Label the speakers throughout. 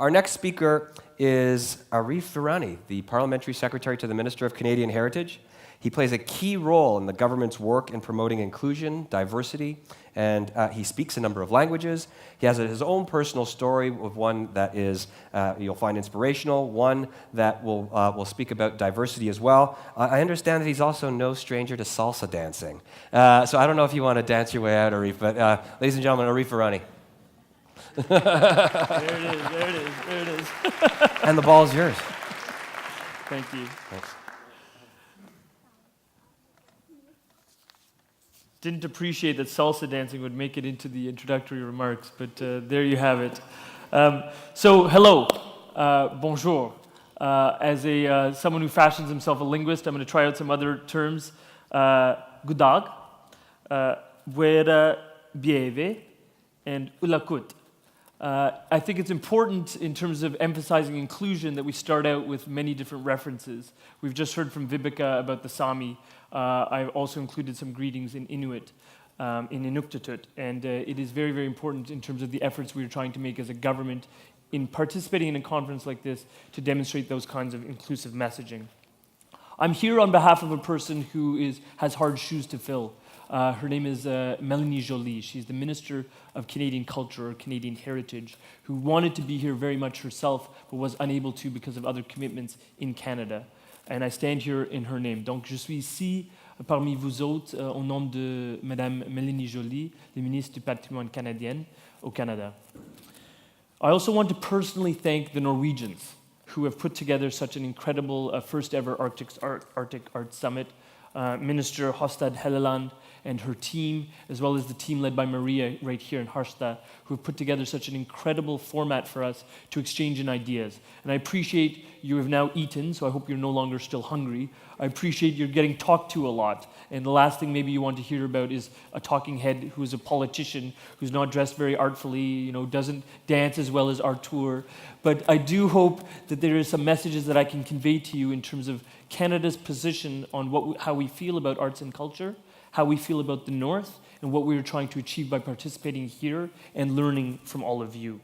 Speaker 1: Our next speaker is Arif Virani, the Parliamentary Secretary to the Minister of Canadian Heritage. He plays a key role in the government's work in promoting inclusion, diversity, and he speaks a number of languages. He has his own personal story of one that is, you'll find inspirational, one that will speak about diversity as well. I understand that he's also no stranger to salsa dancing. So I don't know if you want to dance your way out, Arif, but ladies and gentlemen, Arif Virani.
Speaker 2: There it is.
Speaker 1: And the ball is yours.
Speaker 2: Thank you.
Speaker 1: Thanks.
Speaker 2: Didn't appreciate that salsa dancing would make it into the introductory remarks, but there you have it. So, hello, bonjour. As someone who fashions himself a linguist, I'm going to try out some other terms. Good dag, wera bieve, and ulakut. I think it's important in terms of emphasizing inclusion that we start out with many different references. We've just heard from Vibeke about the Sami. I've also included some greetings in Inuit, in Inuktitut, and it is very, very important in terms of the efforts we're trying to make as a government in participating in a conference like this to demonstrate those kinds of inclusive messaging. I'm here on behalf of a person who has hard shoes to fill. Her name is Mélanie Joly. She's the Minister of Canadian Culture or Canadian Heritage, who wanted to be here very much herself, but was unable to because of other commitments in Canada. And I stand here in her name. Donc, je suis ici parmi vous autres au nom de Madame Mélanie Joly, la ministre du Patrimoine canadien au Canada. I also want to personally thank the Norwegians who have put together such an incredible first ever Arctic Art Summit. Minister Hofstad Helleland and her team, as well as the team led by Maria right here in Harstad, who have put together such an incredible format for us to exchange in ideas. And I appreciate you have now eaten, so I hope you're no longer still hungry. I appreciate you're getting talked to a lot. And the last thing maybe you want to hear about is a talking head who's a politician, who's not dressed very artfully, doesn't dance as well as Artur. But I do hope that there is some messages that I can convey to you in terms of Canada's position on how we feel about arts and culture, how we feel about the North, and what we are trying to achieve by participating here and learning from all of you.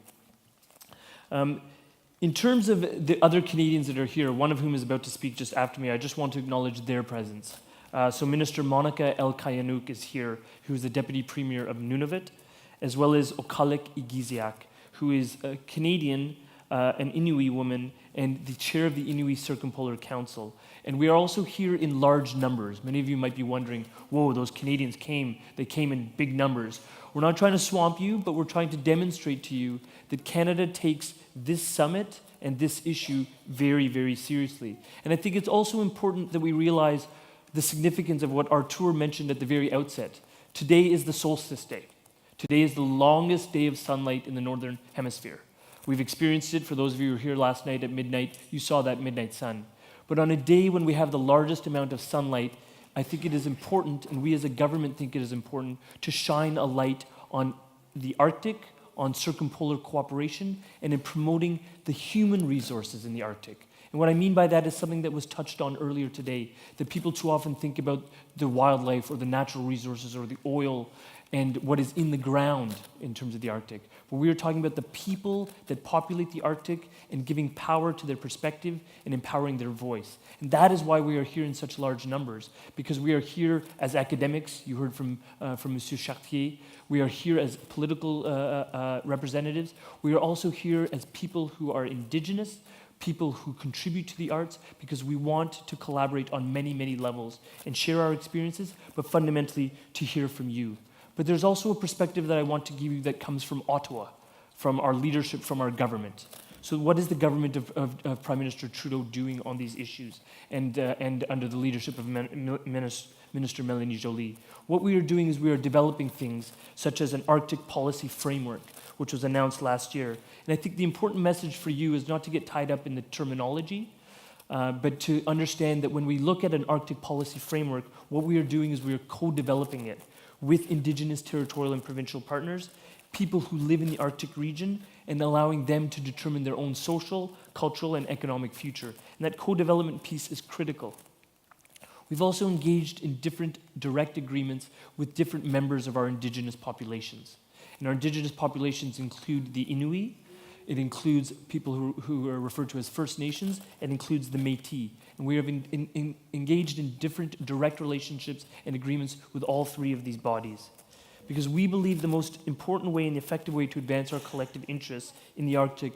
Speaker 2: In terms of the other Canadians that are here, one of whom is about to speak just after me, I just want to acknowledge their presence. So Minister Monica El-Kayanouk is here, who is the Deputy Premier of Nunavut, as well as Okalik Igiziak, who is a Canadian, an Inuit woman, and the chair of the Inuit Circumpolar Council. And we are also here in large numbers. Many of you might be wondering, whoa, those Canadians they came in big numbers. We're not trying to swamp you, but we're trying to demonstrate to you that Canada takes this summit and this issue very, very seriously. And I think it's also important that we realize the significance of what Artur mentioned at the very outset. Today is the solstice day. Today is the longest day of sunlight in the Northern Hemisphere. We've experienced it. For those of you who were here last night at midnight, you saw that midnight sun. But on a day when we have the largest amount of sunlight, I think it is important, and we as a government think it is important, to shine a light on the Arctic, on circumpolar cooperation, and in promoting the human resources in the Arctic. And what I mean by that is something that was touched on earlier today, that people too often think about the wildlife or the natural resources or the oil and what is in the ground in terms of the Arctic. But we are talking about the people that populate the Arctic and giving power to their perspective and empowering their voice. And that is why we are here in such large numbers, because we are here as academics. You heard from Monsieur Chartier. We are here as political representatives. We are also here as people who are Indigenous, people who contribute to the arts, because we want to collaborate on many, many levels and share our experiences, but fundamentally to hear from you. But there's also a perspective that I want to give you that comes from Ottawa, from our leadership, from our government. So what is the government of Prime Minister Trudeau doing on these issues and under the leadership of Minister Mélanie Joly? What we are doing is we are developing things such as an Arctic policy framework, which was announced last year. And I think the important message for you is not to get tied up in the terminology, but to understand that when we look at an Arctic policy framework, what we are doing is we are co-developing it with Indigenous territorial and provincial partners, people who live in the Arctic region, and allowing them to determine their own social, cultural, and economic future. And that co-development piece is critical. We've also engaged in different direct agreements with different members of our Indigenous populations. And our Indigenous populations include the Inuit, It includes people who are referred to as First Nations, and includes the Métis. And we have engaged in different direct relationships and agreements with all three of these bodies. Because we believe the most important way and effective way to advance our collective interests in the Arctic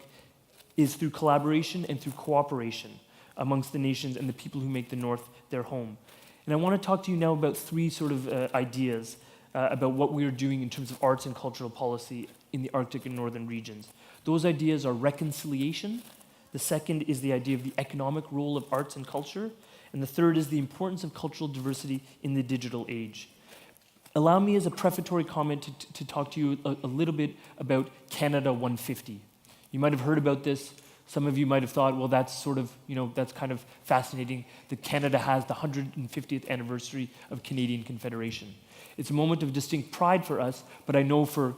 Speaker 2: is through collaboration and through cooperation amongst the nations and the people who make the North their home. And I want to talk to you now about three sort of ideas about what we are doing in terms of arts and cultural policy in the Arctic and northern regions. Those ideas are reconciliation. The second is the idea of the economic role of arts and culture. And the third is the importance of cultural diversity in the digital age. Allow me as a prefatory comment to talk to you a little bit about Canada 150. You might have heard about this. Some of you might have thought, well, that's sort of, that's kind of fascinating that Canada has the 150th anniversary of Canadian Confederation. It's a moment of distinct pride for us, but I know for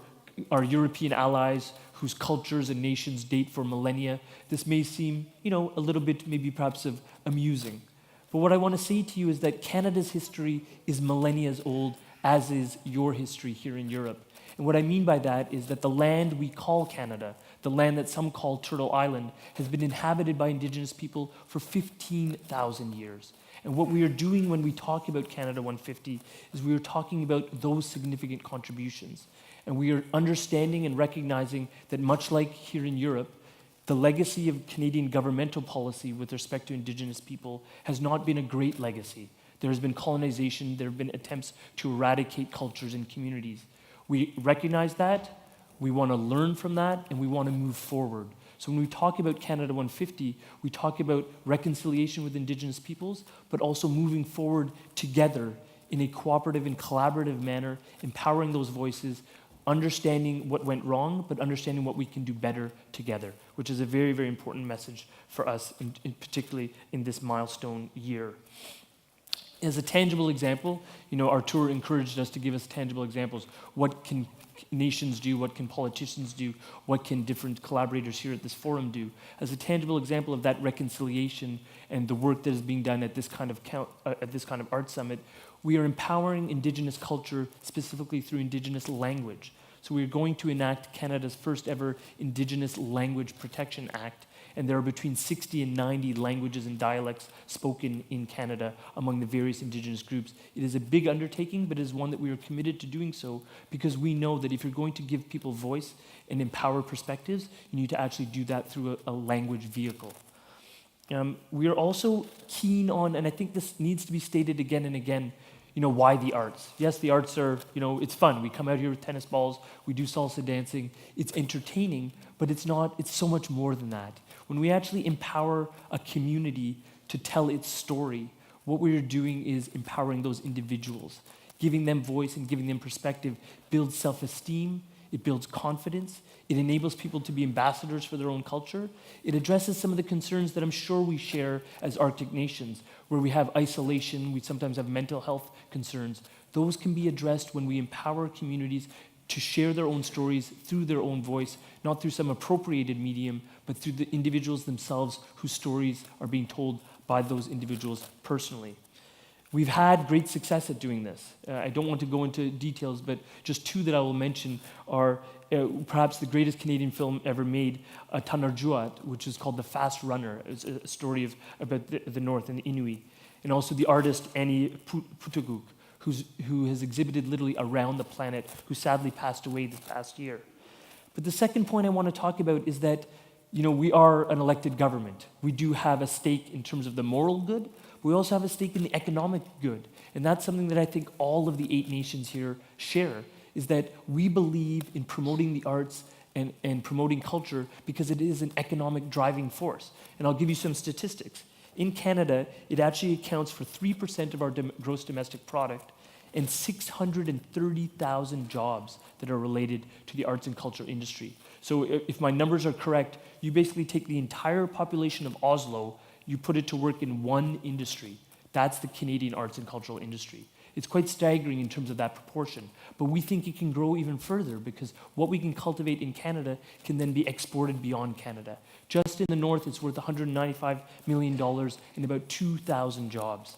Speaker 2: our European allies whose cultures and nations date for millennia, this may seem, a little bit maybe perhaps of amusing. But what I want to say to you is that Canada's history is millennia old, as is your history here in Europe. And what I mean by that is that the land we call Canada, the land that some call Turtle Island, has been inhabited by Indigenous people for 15,000 years. And what we are doing when we talk about Canada 150 is we are talking about those significant contributions. And we are understanding and recognizing that much like here in Europe, the legacy of Canadian governmental policy with respect to Indigenous people has not been a great legacy. There has been colonization, there have been attempts to eradicate cultures and communities. We recognize that, we want to learn from that, and we want to move forward. So when we talk about Canada 150, we talk about reconciliation with Indigenous peoples, but also moving forward together in a cooperative and collaborative manner, empowering those voices, understanding what went wrong, but understanding what we can do better together, which is a very, very important message for us, particularly in this milestone year. As a tangible example, our tour encouraged us to give us tangible examples. What can nations do? What can politicians do? What can different collaborators here at this forum do? As a tangible example of that reconciliation and the work that is being done at this kind of art summit, we are empowering Indigenous culture specifically through Indigenous language. So we are going to enact Canada's first ever Indigenous Language Protection Act, and there are between 60 and 90 languages and dialects spoken in Canada among the various Indigenous groups. It is a big undertaking, but it is one that we are committed to doing so because we know that if you're going to give people voice and empower perspectives, you need to actually do that through a language vehicle. We are also keen on, and I think this needs to be stated again and again, why the arts? Yes, the arts are, it's fun. We come out here with tennis balls, we do salsa dancing, it's entertaining, but it's so much more than that. When we actually empower a community to tell its story, what we are doing is empowering those individuals. Giving them voice and giving them perspective builds self-esteem, it builds confidence, it enables people to be ambassadors for their own culture, it addresses some of the concerns that I'm sure we share as Arctic nations, where we have isolation, we sometimes have mental health concerns. Those can be addressed when we empower communities to share their own stories through their own voice, not through some appropriated medium, but through the individuals themselves whose stories are being told by those individuals personally. We've had great success at doing this. I don't want to go into details, but just two that I will mention are perhaps the greatest Canadian film ever made, Tanarjuat, which is called The Fast Runner. It's a story about the North and the Inuit. And also the artist Annie Putuguk, who has exhibited literally around the planet, who sadly passed away this past year. But the second point I want to talk about is that, we are an elected government. We do have a stake in terms of the moral good, but we also have a stake in the economic good. And that's something that I think all of the 8 nations here share, is that we believe in promoting the arts and promoting culture because it is an economic driving force. And I'll give you some statistics. In Canada, it actually accounts for 3% of our gross domestic product and 630,000 jobs that are related to the arts and culture industry. So if my numbers are correct, you basically take the entire population of Oslo, you put it to work in one industry. That's the Canadian arts and cultural industry. It's quite staggering in terms of that proportion, but we think it can grow even further because what we can cultivate in Canada can then be exported beyond Canada. Just in the north, it's worth $195 million and about 2,000 jobs.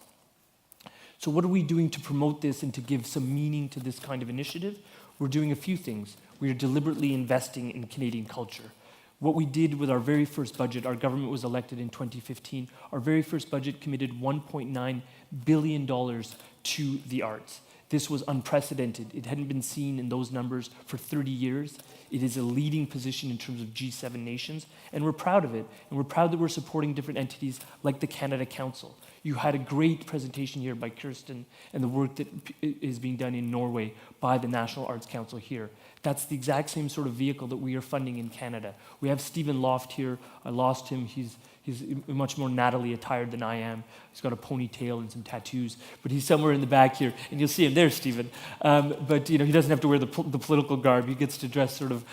Speaker 2: So what are we doing to promote this and to give some meaning to this kind of initiative? We're doing a few things. We are deliberately investing in Canadian culture. What we did with our very first budget, our government was elected in 2015, our very first budget committed $1.9 billion to the arts. This was unprecedented. It hadn't been seen in those numbers for 30 years. It is a leading position in terms of G7 nations, and we're proud of it. And we're proud that we're supporting different entities like the Canada Council. You had a great presentation here by Kirsten and the work that is being done in Norway by the National Arts Council here. That's the exact same sort of vehicle that we are funding in Canada. We have Stephen Loft here. I lost him. He's much more Natalie attired than I am. He's got a ponytail and some tattoos, but he's somewhere in the back here, and you'll see him there, Stephen. But he doesn't have to wear the political garb. He gets to dress sort of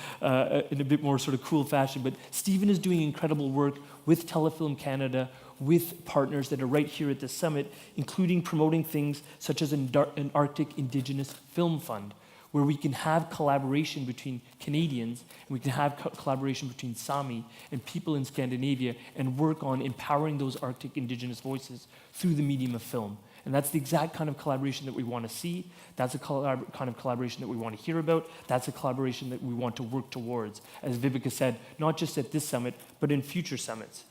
Speaker 2: in a bit more sort of cool fashion. But Stephen is doing incredible work with Telefilm Canada, with partners that are right here at the summit, including promoting things such as an Arctic Indigenous Film Fund, where we can have collaboration between Canadians and we can have collaboration between Sami and people in Scandinavia and work on empowering those Arctic Indigenous voices through the medium of film. And that's the exact kind of collaboration that we want to see. That's a kind of collaboration that we want to hear about. That's a collaboration that we want to work towards, as Vibeke said, not just at this summit, but in future summits.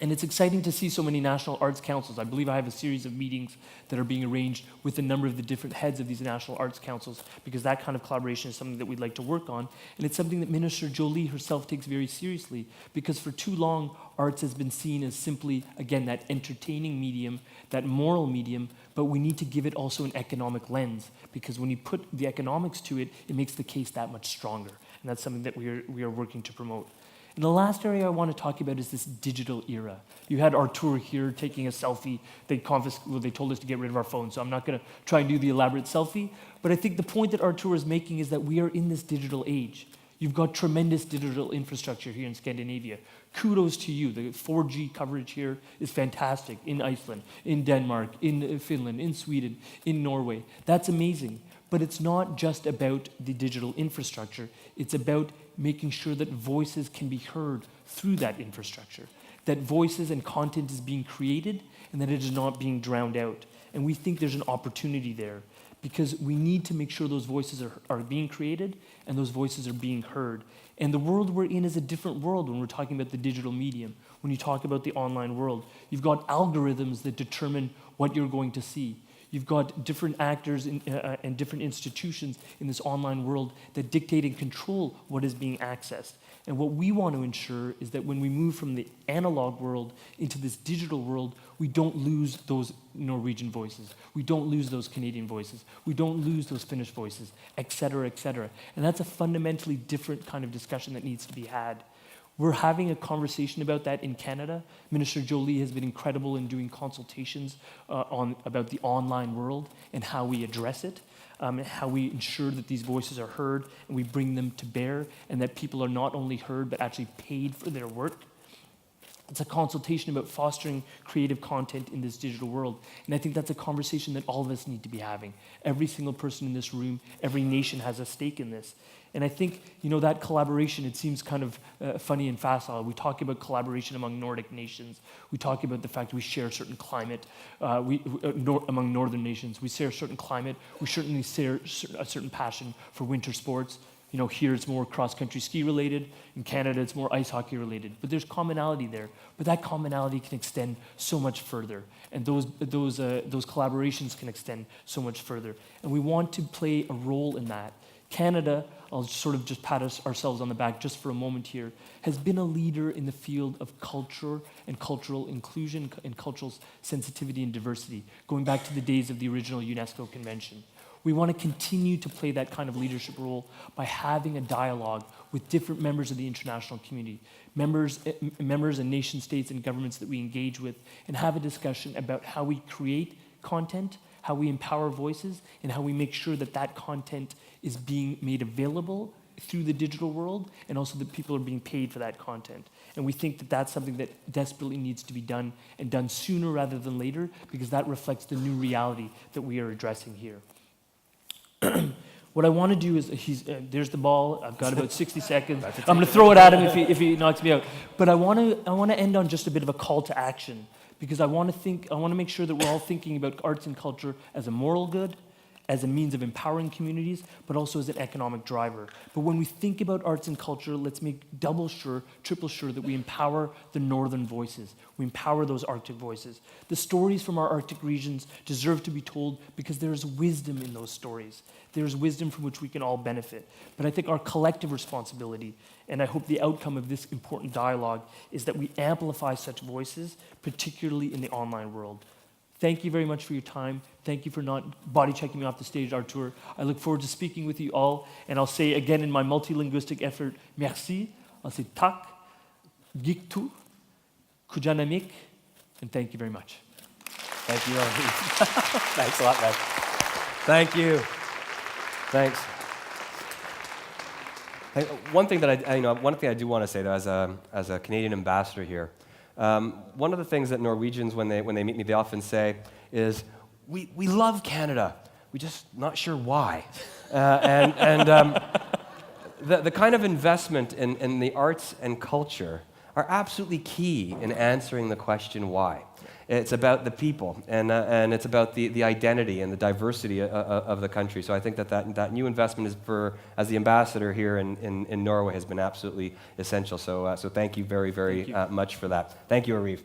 Speaker 2: And it's exciting to see so many national arts councils. I believe I have a series of meetings that are being arranged with a number of the different heads of these national arts councils, because that kind of collaboration is something that we'd like to work on. And it's something that Minister Jolie herself takes very seriously, because for too long, arts has been seen as simply, again, that entertaining medium, that moral medium, but we need to give it also an economic lens, because when you put the economics to it, it makes the case that much stronger. And that's something that we are working to promote. And the last area I want to talk about is this digital era. You had Artur here taking a selfie. They told us to get rid of our phones, so I'm not going to try and do the elaborate selfie. But I think the point that Artur is making is that we are in this digital age. You've got tremendous digital infrastructure here in Scandinavia. Kudos to you. The 4G coverage here is fantastic in Iceland, in Denmark, in Finland, in Sweden, in Norway. That's amazing. But it's not just about the digital infrastructure. It's about making sure that voices can be heard through that infrastructure, that voices and content is being created and that it is not being drowned out. And we think there's an opportunity there, because we need to make sure those voices are being created and those voices are being heard. And the world we're in is a different world when we're talking about the digital medium. When you talk about the online world, you've got algorithms that determine what you're going to see. You've got different actors and different institutions in this online world that dictate and control what is being accessed. And what we want to ensure is that when we move from the analog world into this digital world, we don't lose those Norwegian voices. We don't lose those Canadian voices. We don't lose those Finnish voices, et cetera, et cetera. And that's a fundamentally different kind of discussion that needs to be had. We're having a conversation about that in Canada. Minister Jolie has been incredible in doing consultations about the online world and how we address it, and how we ensure that these voices are heard and we bring them to bear, and that people are not only heard but actually paid for their work. It's a consultation about fostering creative content in this digital world. And I think that's a conversation that all of us need to be having. Every single person in this room, every nation has a stake in this. And I think, that collaboration, it seems kind of funny and facile. We talk about collaboration among Nordic nations. We talk about the fact we share a certain climate among northern nations. We share a certain climate. We certainly share a certain passion for winter sports. Here it's more cross-country ski related. In Canada, it's more ice hockey related. But there's commonality there. But that commonality can extend so much further. And those collaborations can extend so much further. And we want to play a role in that. Canada, I'll sort of just pat ourselves on the back just for a moment here, has been a leader in the field of culture and cultural inclusion and cultural sensitivity and diversity, going back to the days of the original UNESCO convention. We want to continue to play that kind of leadership role by having a dialogue with different members of the international community, members and nation states and governments that we engage with, and have a discussion about how we create content, how we empower voices, and how we make sure that that content is being made available through the digital world, and also that people are being paid for that content. And we think that that's something that desperately needs to be done, and done sooner rather than later, because that reflects the new reality that we are addressing here. What I want to do is, there's the ball. I've got about 60 seconds. I'm going to throw it at him if he knocks me out. But I want to end on just a bit of a call to action, because I want to make sure that we're all thinking about arts and culture as a moral good, as a means of empowering communities, but also as an economic driver. But when we think about arts and culture, let's make double sure, triple sure that we empower the northern voices. We empower those Arctic voices. The stories from our Arctic regions deserve to be told because there's wisdom in those stories. There's wisdom from which we can all benefit. But I think our collective responsibility, and I hope the outcome of this important dialogue, is that we amplify such voices, particularly in the online world. Thank you very much for your time. Thank you for not body checking me off the stage, Artur. I look forward to speaking with you all. And I'll say again in my multilinguistic effort, merci. I'll say tak, giktu, kujanamik, and thank you very much.
Speaker 1: Thank you, Arif. Thanks a lot, man. Thank you. Thanks. One thing that I do want to say, though, as a Canadian ambassador here, one of the things that Norwegians, when they meet me, they often say is, we love Canada. We're just not sure why. The kind of investment in the arts and culture are absolutely key in answering the question why. It's about the people, and it's about the identity and the diversity of the country. So I think that new investment is as the ambassador here in Norway has been absolutely essential. So thank you very, very much for that. Thank you, Arif.